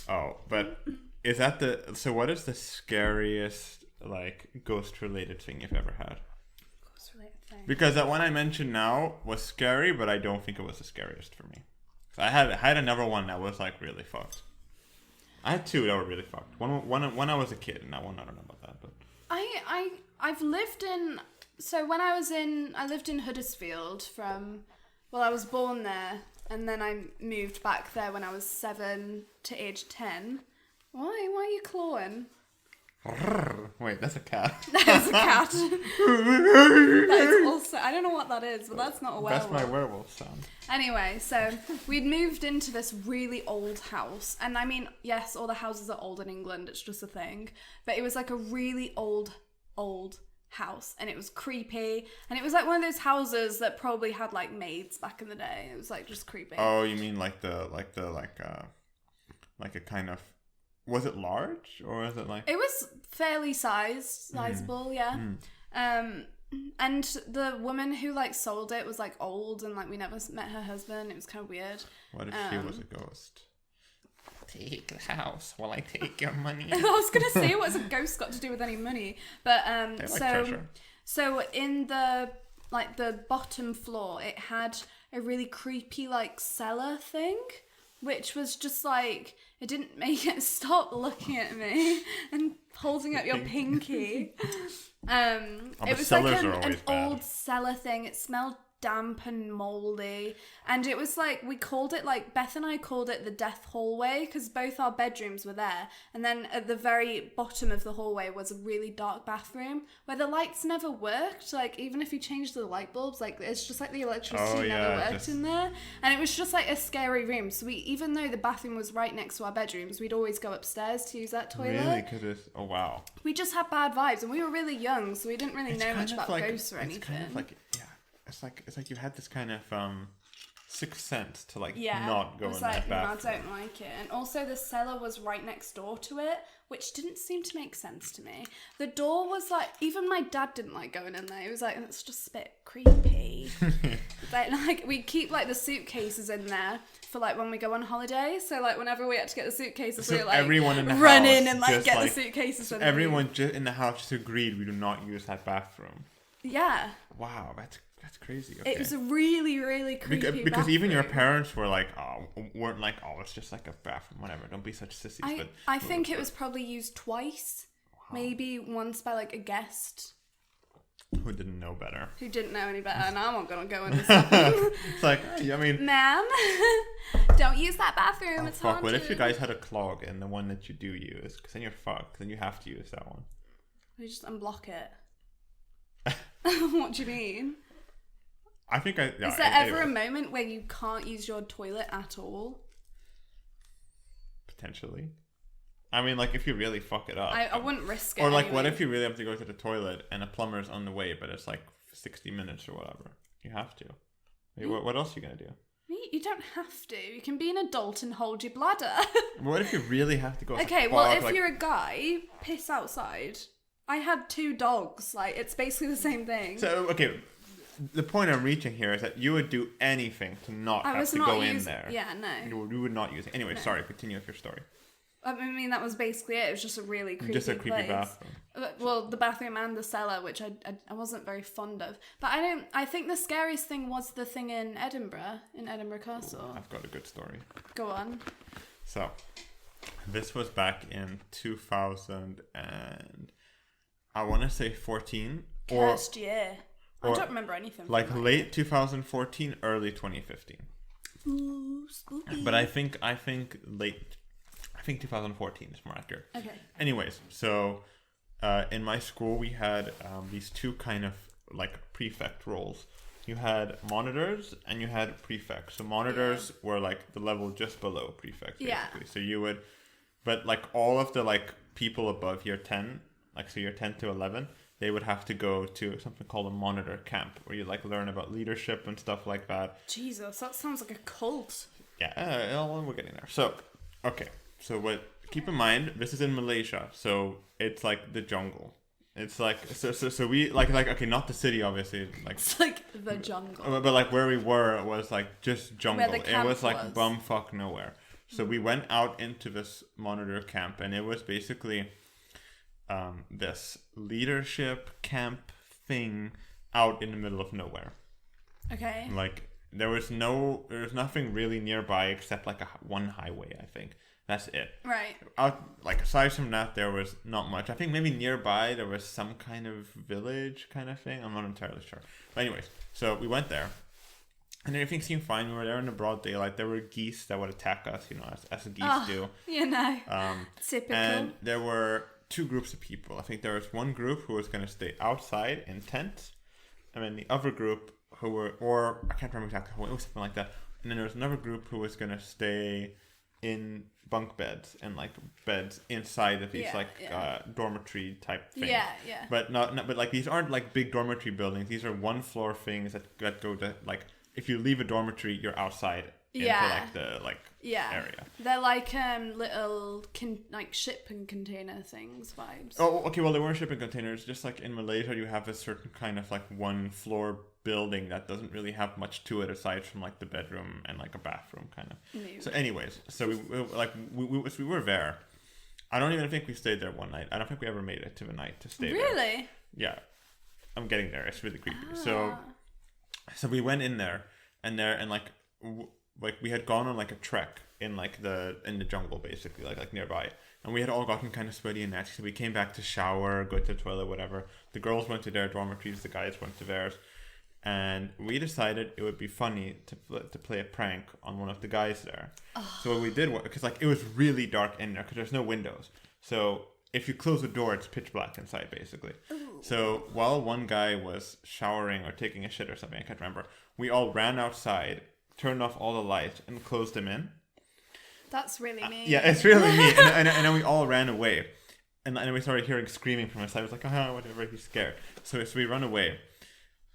Oh, but... Is that so what is the scariest, like, ghost-related thing you've ever had? Ghost-related thing? Because that one I mentioned now was scary, but I don't think it was the scariest for me. I had another one that was, like, really fucked. I had 2 that were really fucked. One I was a kid, and that one I don't know about that, but... I've lived in... So when I lived in Huddersfield I was born there, and then I moved back there when I was 7 to age 10. Why are you clawing? Wait, that's a cat. That is a cat. That is also... I don't know what that is, but that's not a werewolf. That's my werewolf sound. Anyway, so we'd moved into this really old house. And I mean, yes, all the houses are old in England. It's just a thing. But it was like a really old old house, and it was creepy, and it was like one of those houses that probably had like maids back in the day. It was like just creepy. Oh, you mean like a kind of, was it large or is it like? It was fairly sizable, yeah. And the woman who like sold it was like old, and like we never met her husband. It was kind of weird. What if she was a ghost? Take the house while I take your money. I was gonna say, what's a ghost got to do with any money? But treasure. So in the bottom floor, it had a really creepy like cellar thing, which was just like, it didn't make it stop looking at me and holding up your pinky. It was like an old cellar thing. It smelled damp and moldy, and it was like, we called it, like Beth and I called it the death hallway, because both our bedrooms were there, and then at the very bottom of the hallway was a really dark bathroom where the lights never worked. Like, even if you changed the light bulbs, like, it's just like the electricity never worked in there, and it was just like a scary room. So we, even though the bathroom was right next to our bedrooms, we'd always go upstairs to use that toilet. Really? Oh wow. We just had bad vibes, and we were really young, so we didn't really know much about ghosts or anything. It's kind of like, yeah. It's like you had this kind of sixth sense to like not go in that bathroom. I don't like it. And also the cellar was right next door to it, which didn't seem to make sense to me. The door was like, even my dad didn't like going in there. He was like, it's just a bit creepy. like we keep like the suitcases in there for like when we go on holiday. So like whenever we had to get the suitcases, we were like everyone in the run house in and like get like, the suitcases. So everyone in the house just agreed we do not use that bathroom. Yeah. Wow, that's crazy. Okay. It was a really, really creepy because even your parents were like, weren't like, it's just like a bathroom, whatever. Don't be such sissies. I think it was probably used twice, maybe once by like a guest who didn't know better. Who didn't know any better, and I'm not gonna go in this. It's like, I mean, ma'am, don't use that bathroom. It's haunted. What if you guys had a clog in the one that you do use? Because then you're fucked. Then you have to use that one. You just unblock it. What do you mean? I think Is there ever a moment where you can't use your toilet at all? Potentially. I mean, like, if you really fuck it up. I wouldn't risk it. Or, like, what if you really have to go to the toilet and a plumber's on the way, but it's, like, 60 minutes or whatever? You have to. What else are you going to do? You don't have to. You can be an adult and hold your bladder. What if you really have to go? Okay, well, if you're a guy, piss outside. I had 2 dogs. Like, it's basically the same thing. So, okay, the point I'm reaching here is that you would do anything to not have to go in there. Yeah, no. You would not use it. Anyway, sorry, continue with your story. I mean, that was basically it. It was just a really creepy Just a creepy place. bathroom. Well, the bathroom and the cellar, which I wasn't very fond of. But I think the scariest thing was the thing in Edinburgh Castle. Ooh, I've got a good story. Go on. So, this was back in 2000 and I want to say 14. Cursed year. I don't remember anything. Like late 2014, early 2015. Ooh, spooky. But I think 2014 is more accurate. Okay. Anyways, so in my school we had these 2 kind of like prefect roles. You had monitors and you had prefects. So monitors were like the level just below prefects, basically. Yeah. So you would, but like all of the like people above year 10, like so year 10 to 11, they would have to go to something called a monitor camp where you like learn about leadership and stuff like that. Jesus, that sounds like a cult. Yeah, we're getting there. So, okay. So keep in mind, this is in Malaysia, so it's like the jungle. It's like, so we, like, okay, not the city, obviously. Like, it's like the jungle. But like where we were was like just jungle. Where the camp it was like bumfuck nowhere. So we went out into this monitor camp, and it was basically this leadership camp thing out in the middle of nowhere. Okay. Like, there was nothing really nearby except like one highway, I think. That's it. Right. Aside from that, there was not much. I think maybe nearby there was some kind of village kind of thing. I'm not entirely sure. But anyways, so we went there, and everything seemed fine. We were there in the broad daylight. There were geese that would attack us, as geese do. You know. Typical. And there were 2 groups of people. I think there was one group who was going to stay outside in tents, and then the other group who were, or I can't remember exactly, it was something like that. And then there was another group who was going to stay in bunk beds and like beds inside of these dormitory type things. Yeah. But but like these aren't like big dormitory buildings. These are 1 floor things that go to like if you leave a dormitory, you're outside into like the area. They're like little shipping container things vibes. Oh, okay. Well, they weren't shipping containers. Just like in Malaysia, you have a certain kind of like 1 floor building that doesn't really have much to it aside from like the bedroom and like a bathroom kind of. Maybe. So anyways, so we were there. I don't even think we stayed there one night. I don't think we ever made it to the night to stay there. Really? Yeah. I'm getting there. It's really creepy. So we went in there and like we had gone on like a trek in like the jungle basically like nearby, and we had all gotten kind of sweaty and nasty, so we came back to shower, go to the toilet, whatever. The girls went to their dormitories, the guys went to theirs. And we decided it would be funny to play a prank on one of the guys there. Oh. So what we did was, because like it was really dark in there because there's no windows. So if you close the door, it's pitch black inside basically. Ooh. So while one guy was showering or taking a shit or something, I can't remember, we all ran outside, turned off all the lights, and closed him in. That's really mean. Yeah, it's really mean. and then we all ran away. And then we started hearing screaming from outside. I was like, whatever, he's scared. So we run away.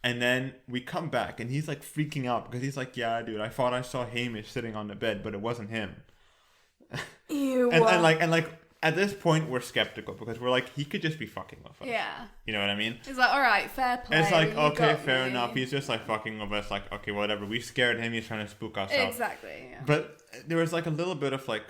And then we come back and he's like freaking out because he's like, yeah, dude, I thought I saw Hamish sitting on the bed, but it wasn't him. Ew. and like at this point we're skeptical because we're like, he could just be fucking with us. Yeah. You know what I mean? He's like, all right, fair play. It's like, okay, fair enough. He's just like fucking with us. Like, okay, whatever. We scared him. He's trying to spook us out. Exactly. Yeah. But there was like a little bit of like,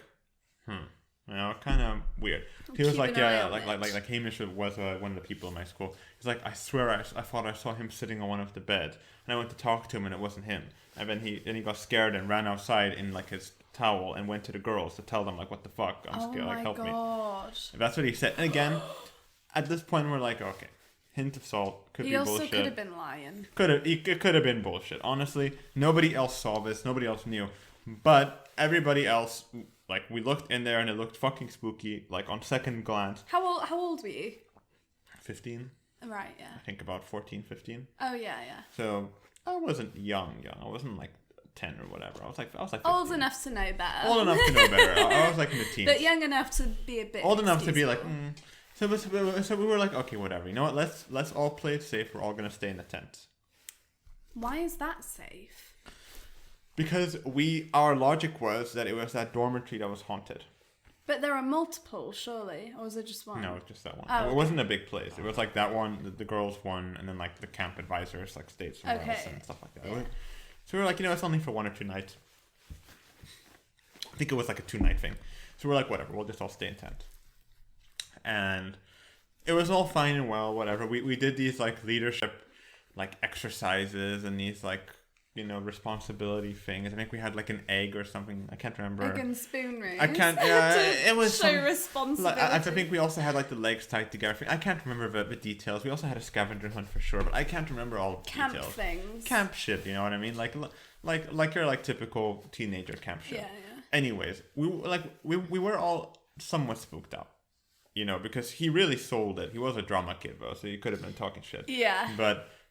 kind of weird. He was like, like Hamish was one of the people in my school. He's like, I swear I thought I saw him sitting on one of the beds, and I went to talk to him, and it wasn't him. And then he got scared and ran outside in like his towel and went to the girls to tell them like, what the fuck, I'm scared, like help me. And that's what he said. And again, at this point we're like, okay, hint of salt, could be bullshit. He also could have been lying. It could have been bullshit. Honestly, nobody else saw this, nobody else knew, but everybody else. Like, we looked in there and it looked fucking spooky, like, on second glance. How old were you? 15. Right, yeah. I think about 14, 15. Oh, yeah. So, I wasn't young. I wasn't, like, 10 or whatever. I was like 15. Old enough to know better. Old enough to know better. I was, like, in the teens. But young enough to be a bit old enough to be like, So we were like, okay, whatever. You know what? Let's all play it safe. We're all going to stay in the tent. Why is that safe? Because our logic was that it was that dormitory that was haunted. But there are multiple, surely, or was it just one? No, it's just that one. Oh, it wasn't a big place. It was like that one, the girls one, and then like the camp advisors like stayed somewhere else and stuff like that. Yeah. So we were like, it's only for 1 or 2 nights. I think it was like a 2-night thing. So we're like, whatever, we'll just all stay in tent. And it was all fine and well, whatever. We did these like leadership like exercises and these like, responsibility things. I think we had like an egg or something. I can't remember. Egg and spoon race. I can't. It was show responsibility. I think we also had like the legs tied together. I can't remember the details. We also had a scavenger hunt for sure, but I can't remember all the camp details. Things. Camp shit. You know what I mean? Like your like typical teenager camp shit. Yeah. Anyways, we were all somewhat spooked out. Because he really sold it. He was a drama kid though, so he could have been talking shit. Yeah.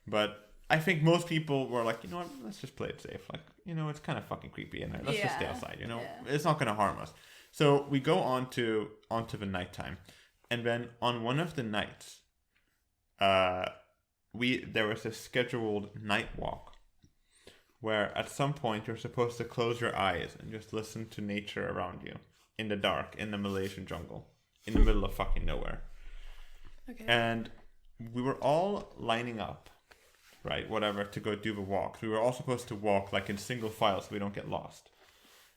But I think most people were like, what, let's just play it safe. Like, it's kind of fucking creepy in there. Let's just stay outside, It's not going to harm us. So we go onto the nighttime. And then on one of the nights, there was a scheduled night walk where at some point you're supposed to close your eyes and just listen to nature around you in the dark, in the Malaysian jungle, in the middle of fucking nowhere. Okay. And we were all lining up. Right, whatever, to go do the walk. We were all supposed to walk like in single file so we don't get lost.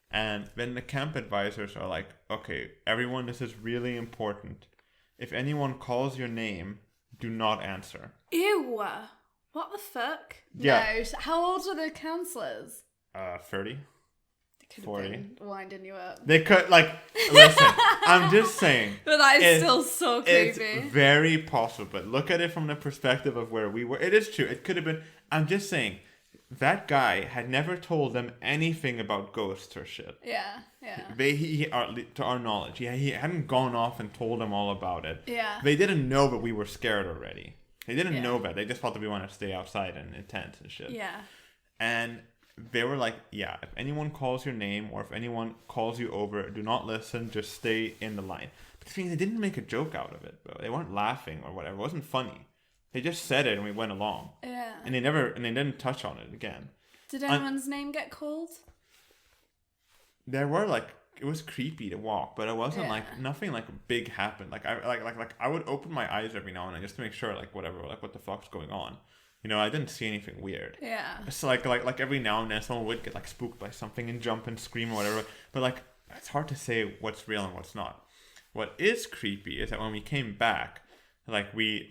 And then the camp advisors are like, okay, everyone, this is really important. If anyone calls your name, do not answer. Ew, what the fuck? Yeah. No, how old are the counselors? 30. Could 40. have been winding you up. They could, listen, I'm just saying. But that is still so creepy. It's very possible, but look at it from the perspective of where we were. It is true. It could have been. I'm just saying, that guy had never told them anything about ghosts or shit. Yeah. To our knowledge, he hadn't gone off and told them all about it. Yeah. They didn't know that we were scared already. They didn't know that. They just thought that we wanted to stay outside and in tent and shit. Yeah. And they were like, yeah, if anyone calls your name or if anyone calls you over, do not listen, just stay in the line. But the thing is, they didn't make a joke out of it, bro. They weren't laughing or whatever. It wasn't funny. They just said it and we went along. Yeah. And they didn't touch on it again. Did anyone's name get called? There were like, it was creepy to walk, but it wasn't like, nothing like big happened. Like I would open my eyes every now and then just to make sure like whatever, like what the fuck's going on. You know, I didn't see anything weird. Yeah. It's like every now and then someone would get like spooked by something and jump and scream or whatever. But like, it's hard to say what's real and what's not. What is creepy is that when we came back, like me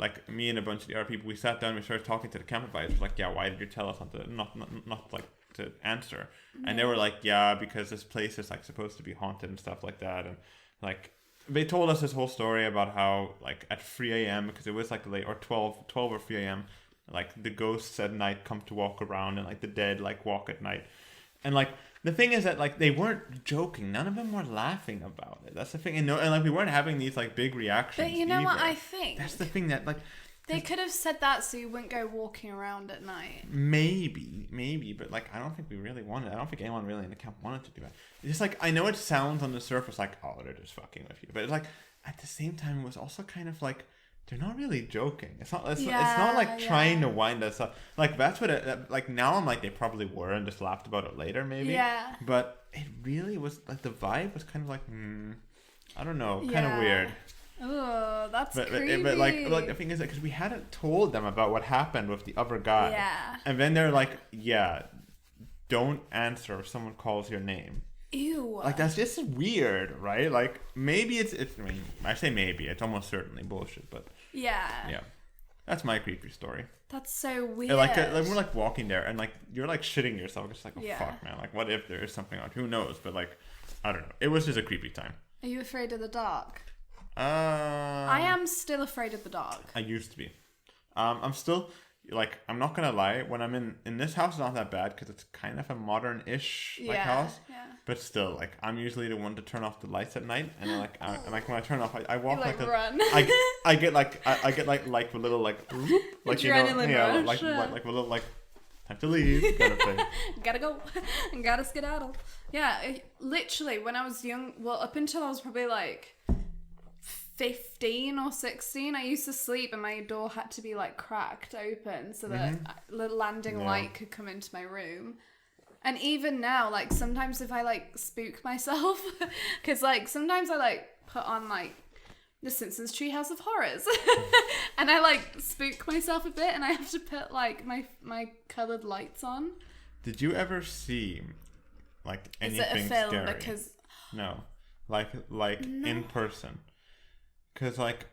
and a bunch of the other people, we sat down and we started talking to the camp advisors. Like, yeah, why did you tell us not like to answer? And they were like, yeah, because this place is like supposed to be haunted and stuff like that. And like, they told us this whole story about how like at 3 a.m. because it was like late or 12 or 3 a.m. like the ghosts at night come to walk around and like the dead like walk at night. And like the thing is that like they weren't joking. None of them were laughing about it. That's the thing. And like we weren't having these like big reactions. But you know either. what I think? That's the thing that like they could have said that so you wouldn't go walking around at night. Maybe, but like I don't think we really wanted. I don't think anyone really in the camp wanted to do that. It's just like I know it sounds on the surface like, oh, they're just fucking with you, but it's like at the same time it was also kind of like they're not really joking. It's not like trying to wind us up. Like that's what like now I'm like they probably were and just laughed about it later maybe. Yeah. But it really was like the vibe was kind of like I don't know, kind of weird. Oh, that's creepy. But like the thing is that because we hadn't told them about what happened with the other guy. Yeah. And then they're like, yeah, don't answer if someone calls your name. Ew. Like that's just weird, right? Like maybe it's I mean I say maybe it's almost certainly bullshit, but yeah, that's my creepy story. That's so weird. Like we're like walking there and like you're like shitting yourself, just like fuck man, like what if there is something on? Who knows? But like I don't know. It was just a creepy time. Are you afraid of the dark? I am still afraid of the dark. I used to be. I'm still like I'm not gonna lie. When I'm in this house, it's not that bad because it's kind of a modern-ish like house. Yeah. But still, like I'm usually the one to turn off the lights at night, and then, like when I turn off, I walk like run. I get like I get like a little like adrenaline you know rush. like a little like have to leave kind of thing. Gotta go. Gotta skedaddle. Yeah, literally when I was young, well up until I was probably like 15 or 16, I used to sleep and my door had to be like cracked open so that the landing light could come into my room. And even now, like sometimes if I like spook myself, because like sometimes I like put on like The Simpsons Treehouse of Horrors and I like spook myself a bit and I have to put like my coloured lights on. Did you ever see like anything scary? Is it a film? Scary? Because no, like no. In person. Because, like,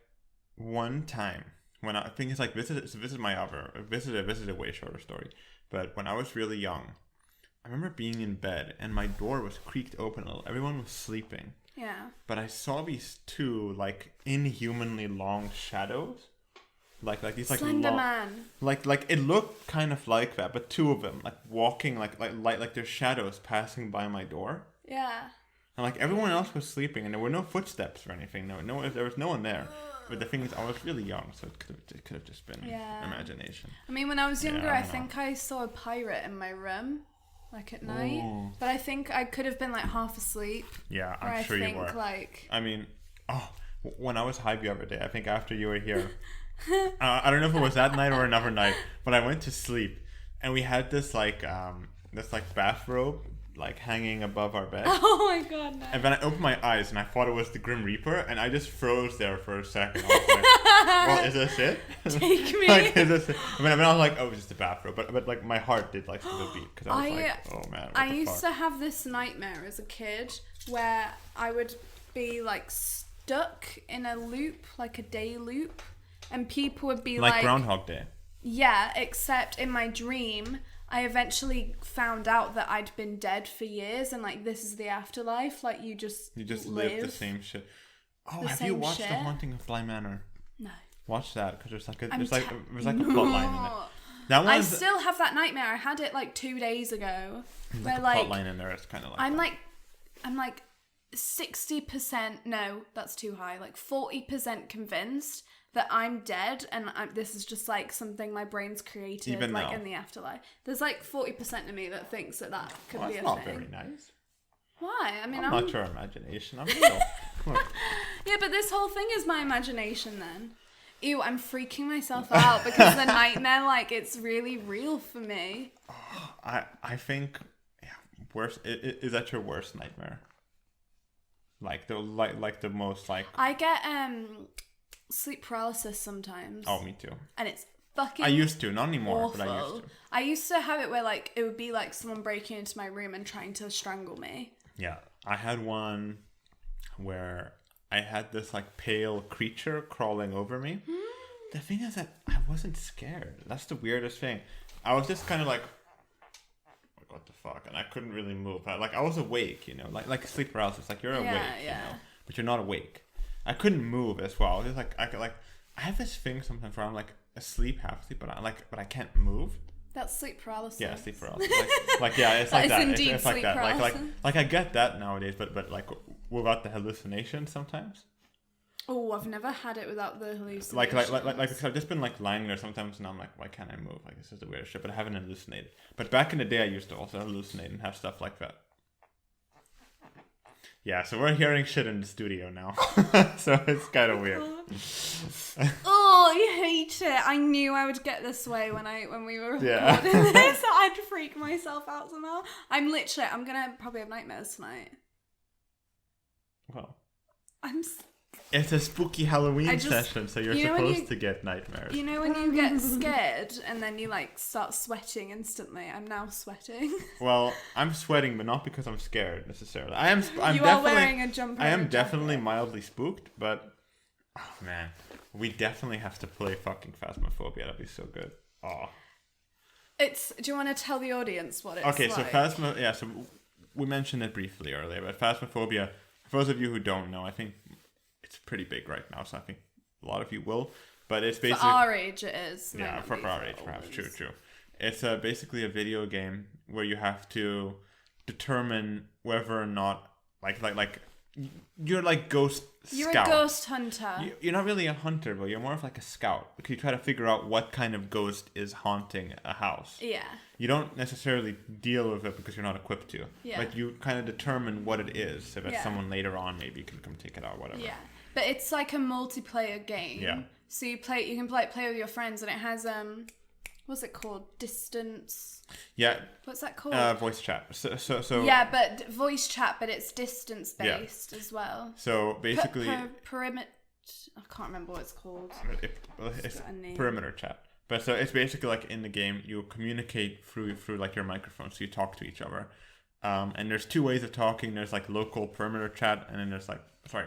one time, when I think it's like, this is my other, this is a way shorter story. But when I was really young, I remember being in bed and my door was creaked open a little. Everyone was sleeping. Yeah. But I saw these two, like, inhumanly long shadows. Like these, like, Slender Man. Like, it looked kind of like that, but two of them, like, walking, like their shadows passing by my door. Yeah. And like everyone else was sleeping, and there were no footsteps or anything. No, there was no one there. But the thing is, I was really young, so it could have just been imagination. I mean, when I was younger, I think I saw a pirate in my room, like at night. Ooh. But I think I could have been like half asleep. Yeah, I'm sure you were. Like, I mean, when I was high the other day, I think after you were here, I don't know if it was that night or another night, but I went to sleep, and we had this bathrobe like hanging above our bed. Oh my god, no. And then I opened my eyes and I thought it was the Grim Reaper, and I just froze there for a second. I was like, well, is this it? Take me. Like, is this it? I mean, I was like, oh, it's just a bathrobe. But like my heart did like a beat because I was like, oh man, I used to have this nightmare as a kid where I would be like stuck in a loop, like a day loop, and people would be like Groundhog Day. Yeah, except in my dream I eventually found out that I'd been dead for years and like this is the afterlife. Like you just live the same shit. Oh, have you watched The Haunting of Bly Manor? No. Watch that because there's like a plot line in it. That one I still have that nightmare. I had it like 2 days ago. Where like a plot line in there. It's kind of like I'm like 60%. No, that's too high. Like 40% convinced that I'm dead and this is just like something my brain's created, even like now. in the afterlife. There's like 40% of me that thinks that could be a That's not thing. very nice. Why? I mean, I'm not your imagination. I'm real. Look. Yeah, but this whole thing is my imagination then. Ew, I'm freaking myself out because the nightmare, like, it's really real for me. I think, worst. Is that your worst nightmare? Like the most like. I get sleep paralysis sometimes. Oh, me too. And it's fucking. I used to, not anymore, awful. but I used to. I used to have it where like it would be like someone breaking into my room and trying to strangle me. Yeah, I had one where I had this like pale creature crawling over me. The thing is that I wasn't scared. That's the weirdest thing. I was just kind of like, what the fuck? And I couldn't really move. I was awake, you know, like sleep paralysis. Like you're awake, you know, but you're not awake. I couldn't move as well. Just like I have this thing sometimes where I'm like asleep, half asleep, but I can't move. That's sleep paralysis. Yeah, sleep paralysis. Like yeah, it's like that. Indeed It's like sleep that. paralysis. Like I get that nowadays, but like without the hallucination sometimes. Oh, I've never had it without the hallucination. Like I've just been like lying there sometimes, and I'm like, why can't I move? Like this is the weirdest shit. But I haven't hallucinated. But back in the day, I used to also hallucinate and have stuff like that. Yeah, so we're hearing shit in the studio now, so it's kind of weird. Oh, I hate it. I knew I would get this way when we were recording this. I'd freak myself out somehow. I'm gonna probably have nightmares tonight. Well, it's a spooky Halloween session, so you're supposed to get nightmares. You know when you get scared and then you like start sweating instantly? I'm now sweating. Well, I'm sweating, but not because I'm scared necessarily. I'm you definitely are wearing a jumper. I am definitely mildly spooked, but oh man, we definitely have to play fucking Phasmophobia. That'd be so good. Oh. Do you want to tell the audience what it's okay, like? so we mentioned it briefly earlier, but Phasmophobia, for those of you who don't know, I think it's pretty big right now, so I think a lot of you will. But it's basically for our age, it is. Yeah, for our age, perhaps. True. It's basically a video game where you have to determine whether or not like you're like ghost You're scout. a ghost hunter. You're not really a hunter, but you're more of like a scout because you try to figure out what kind of ghost is haunting a house. Yeah. You don't necessarily deal with it because you're not equipped to. Yeah. But you kind of determine what it is so that someone later on maybe can come take it out, whatever. Yeah. But it's like a multiplayer game. Yeah. So you can play with your friends, and it has what's it called? Distance. Yeah. What's that called? Voice chat. So. Yeah, but voice chat, but it's distance based as well. So basically. Perimeter. I can't remember what it's called. It's perimeter chat. But so it's basically like in the game you communicate through like your microphone, so you talk to each other. And there's two ways of talking. There's like local perimeter chat, and then there's like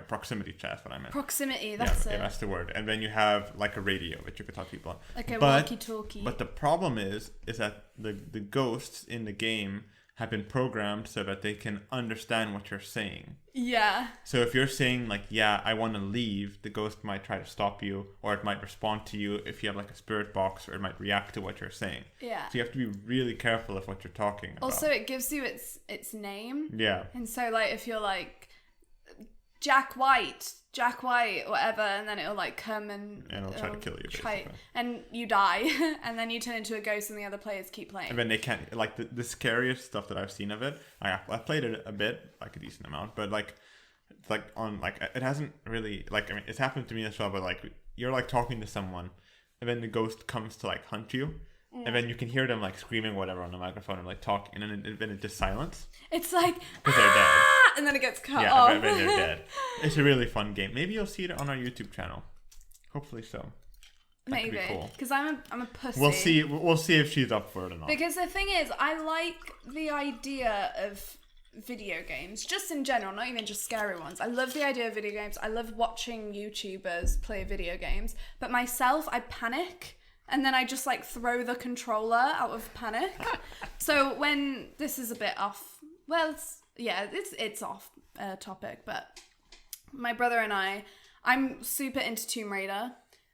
proximity chat. That's what I meant. Proximity, that's it. Yeah, that's the word. And then you have like a radio that you can talk to people on. Like a walkie-talkie. But the problem is that the ghosts in the game have been programmed so that they can understand what you're saying. Yeah. So if you're saying like, yeah, I want to leave, the ghost might try to stop you, or it might respond to you if you have like a spirit box, or it might react to what you're saying. Yeah. So you have to be really careful of what you're talking about. Also, it gives you its name. Yeah. And so like if you're like Jack White, whatever, and then it'll like come and it'll try to kill you, basically. And you die, and then you turn into a ghost, and the other players keep playing. And then they can't, like the scariest stuff that I've seen of it. I played it a bit, like a decent amount, but like it's like on like it hasn't really like, I mean, it's happened to me as well, but like you're like talking to someone, and then the ghost comes to like hunt you. And then you can hear them like screaming whatever on the microphone and like talking, and then it just silence. It's like, because they're dead. And then it gets cut off. Yeah, then they're dead. It's a really fun game. Maybe you'll see it on our YouTube channel. Hopefully so. That Maybe, because cool. I'm a pussy. We'll see if she's up for it or not. Because the thing is, I like the idea of video games, just in general, not even just scary ones. I love the idea of video games. I love watching YouTubers play video games. But myself, I panic. And then I just like throw the controller out of panic. So when this is a bit off, well, it's off topic, but my brother and I'm super into Tomb Raider.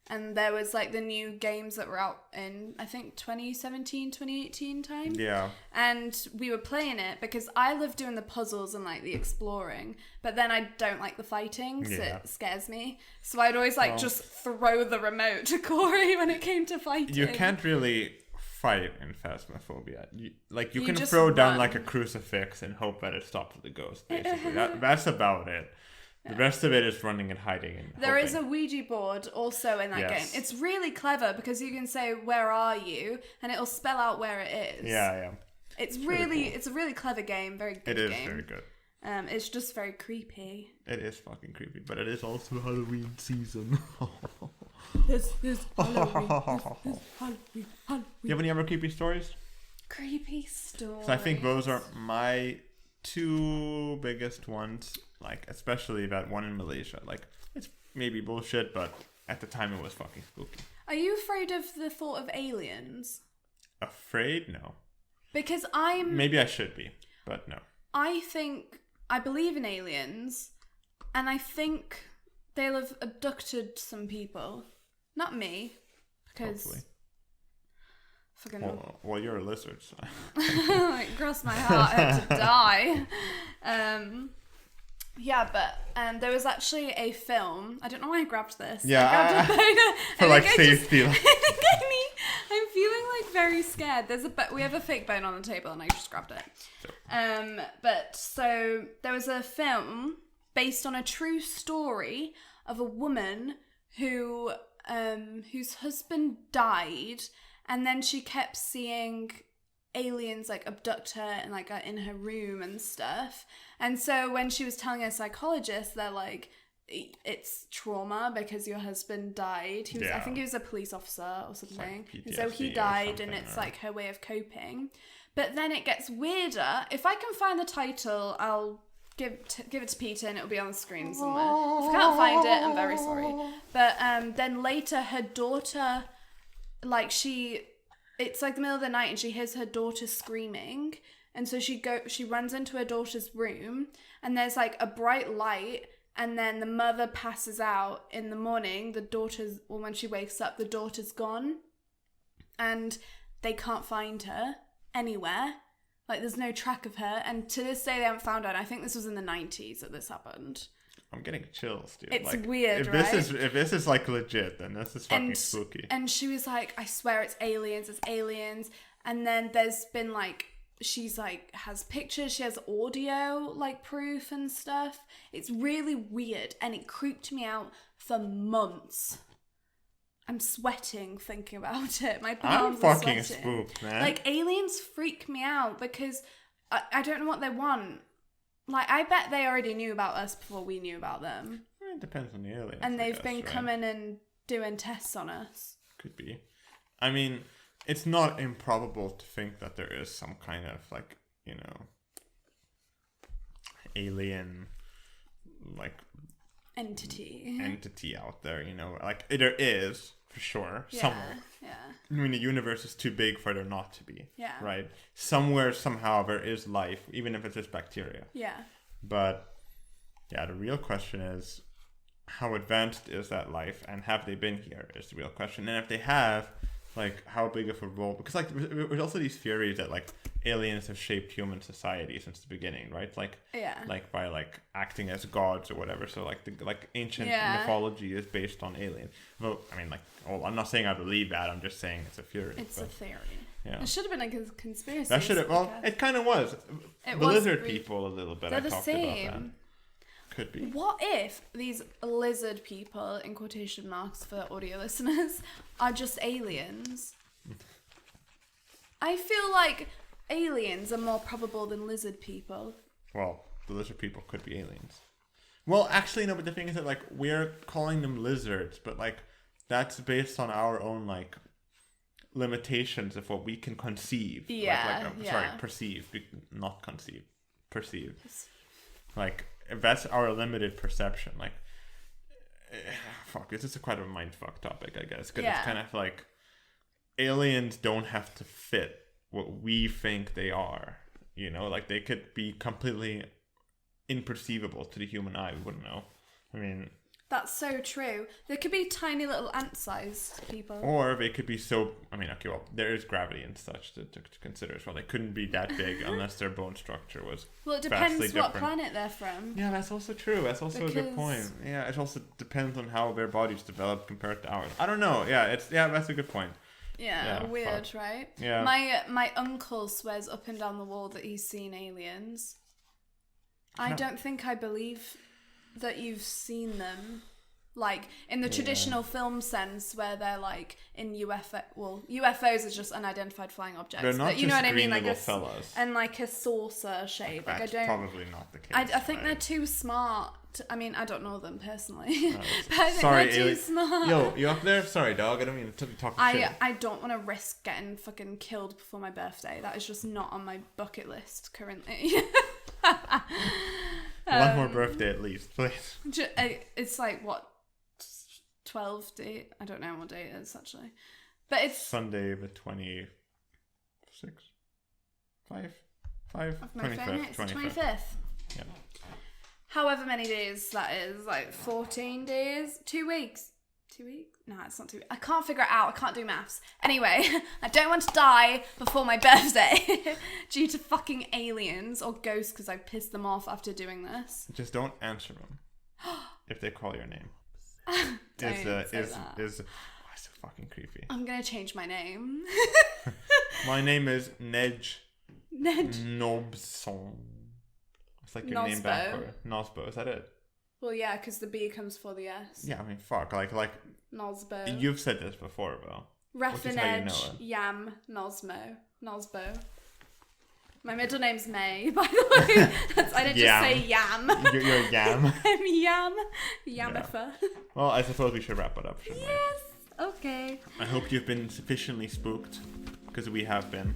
And there was like the new games that were out in, I think, 2017, 2018 time. Yeah. And we were playing it because I love doing the puzzles and like the exploring, but then I don't like the fighting, so it scares me. So I'd always like just throw the remote to Corey when it came to fighting. You can't really fight in Phasmophobia. You can just throw down run. like a crucifix and hope that it stops the ghost, basically. That's about it. The rest of it is running and hiding and There hoping. is a Ouija board also in that game. It's really clever because you can say, "Where are you?" and it'll spell out where it is. Yeah. It's really really, cool. it's a really clever game. Very good game. It is very good. It's just very creepy. It is fucking creepy, but it is also Halloween season. This Halloween. You have any other creepy stories? Creepy stories. So I think those are my two biggest ones. Like, especially that one in Malaysia. Like, it's maybe bullshit, but at the time it was fucking spooky. Are you afraid of the thought of aliens? Afraid? No. Because Maybe I should be, but no. I believe in aliens, and I think they'll have abducted some people. Not me, because... Hopefully. Fucking... Well, you're a lizard, so... It crossed my heart I had to die. Yeah, but there was actually a film. I don't know why I grabbed this. Yeah, I grabbed a phone. for like safety. I'm feeling like very scared. We have a fake bone on the table, and I just grabbed it. Sure. But so there was a film based on a true story of a woman who whose husband died, and then she kept seeing aliens like abduct her and like in her room and stuff. And so when she was telling her psychologist, they're like, it's trauma because your husband died. I think he was a police officer or something. Like and so he died, and it's like her way of coping. But then it gets weirder. If I can find the title, I'll give it to Peter, and it'll be on the screen somewhere. If I can't find it, I'm very sorry. But then later, her daughter, like it's like the middle of the night, and she hears her daughter screaming, and so she runs into her daughter's room, and there's like a bright light, and then the mother passes out in the morning. When she wakes up, the daughter's gone, and they can't find her anywhere. Like, there's no track of her, and to this day they haven't found her. And I think this was in the 90s that this happened. I'm getting chills, dude. It's like, weird, right? If this is like legit, then this is fucking spooky. And she was like, I swear it's aliens. And then there's been like, she's like, has pictures, she has audio like proof and stuff. It's really weird, and it creeped me out for months. I'm sweating thinking about it. My palms are sweating. I'm fucking spooked, man. Like, aliens freak me out because I don't know what they want. Like, I bet they already knew about us before we knew about them. It depends on the aliens. And they've been coming and doing tests on us. Could be. I mean, it's not improbable to think that there is some kind of, like, you know, alien, like, entity out there, you know. Like, there is, for sure, somewhere. Yeah. I mean, the universe is too big for there not to be. Yeah. Right? Somewhere, somehow, there is life, even if it's just bacteria. Yeah. But, yeah, the real question is, how advanced is that life, and have they been here, is the real question. And if they have, like, how big of a role, because, like, there's also these theories that, like, aliens have shaped human society since the beginning, right? Like, like by, like, acting as gods or whatever. So, like, ancient mythology is based on aliens. Well, I mean, like, I'm not saying I believe that, I'm just saying it's a theory. It's a theory. Yeah. It should have been a conspiracy. That should have, well, it kind of was. The lizard people a little bit, they're I the talked same. about that. Could be. What if these lizard people, in quotation marks for audio listeners, are just aliens? I feel like aliens are more probable than lizard people. Well, the lizard people could be aliens. Well, actually, no, but the thing is that, like, we're calling them lizards, but, like, that's based on our own, like, limitations of what we can conceive. Yeah, Sorry, perceive, not conceive. Perceive. Like, if that's our limited perception, like, fuck, this is quite a mindfuck topic, I guess, because it's kind of like, aliens don't have to fit what we think they are, you know, like, they could be completely imperceivable to the human eye, we wouldn't know. I mean, That's so true. There could be tiny little ant-sized people. Or they could be so... I mean, okay, well, there is gravity and such to consider as well. They couldn't be that big unless their bone structure was Well, it depends vastly what different. planet they're from. Yeah, that's also true. That's also a good point. Yeah, it also depends on how their bodies develop compared to ours. I don't know. Yeah, that's a good point. Yeah, weird, right? Yeah. My uncle swears up and down the wall that he's seen aliens. I don't think I believe that you've seen them, like in the traditional film sense, where they're like in UFO. Well, UFOs is just unidentified flying objects. They're not but you just know what I green mean, like little fellas. and like a saucer shape. Like That's I don't. probably not the case. I think right? they're too smart. I mean, I don't know them personally, but I think Sorry, they're too smart. Yo, you up there? Sorry, dog. I don't mean to talk shit. I don't want to risk getting fucking killed before my birthday. That is just not on my bucket list currently. One more birthday at least, please. It's like, what, 12 day? I don't know what day it is, actually. But it's... Sunday the 26th? 25th. Yeah. However many days that is, like 14 days? 2 weeks? 2 weeks? No, it's not 2 weeks. I can't figure it out. I can't do maths. Anyway, I don't want to die before my birthday due to fucking aliens or ghosts because I pissed them off after doing this. Just don't answer them if they call your name. It's so fucking creepy. I'm gonna change my name. My name is Nedge Nobson. It's like your name backward. Nosbo, is that it? Well, yeah, because the B comes before the S. Yeah, I mean, fuck, like Nosbo. you've said this before, though. Raffinage, Yam, Nosbo. My middle name's May, by the way. I didn't just say Yam. You're a Yam. I'm Yamifer. Yeah. Well, I suppose we should wrap it up, shouldn't we? Yes, okay. I hope you've been sufficiently spooked, because we have been.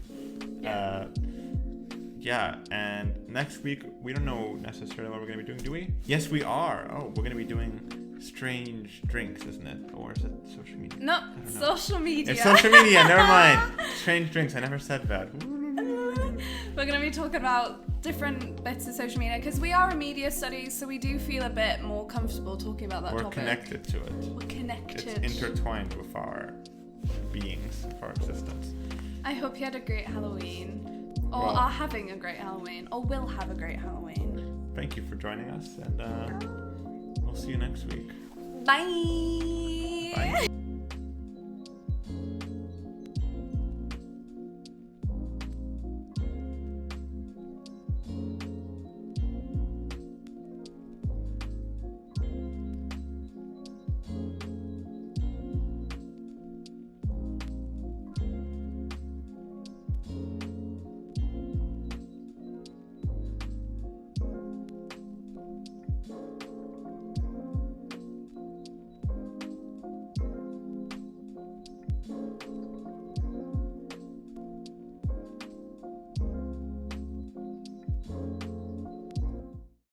Yeah, and next week, we don't know necessarily what we're going to be doing, do we? Yes, we are. Oh, we're going to be doing strange drinks, isn't it? Or is it social media? No, social media. It's social media, never mind. Strange drinks, I never said that. We're going to be talking about different bits of social media, because we are a media studies, so we do feel a bit more comfortable talking about that topic. We're connected to it. We're connected. It's intertwined with our beings, with our existence. I hope you had a great Halloween. Or are having a great Halloween, or will have a great Halloween. Thank you for joining us, and we'll see you next week. Bye. Bye.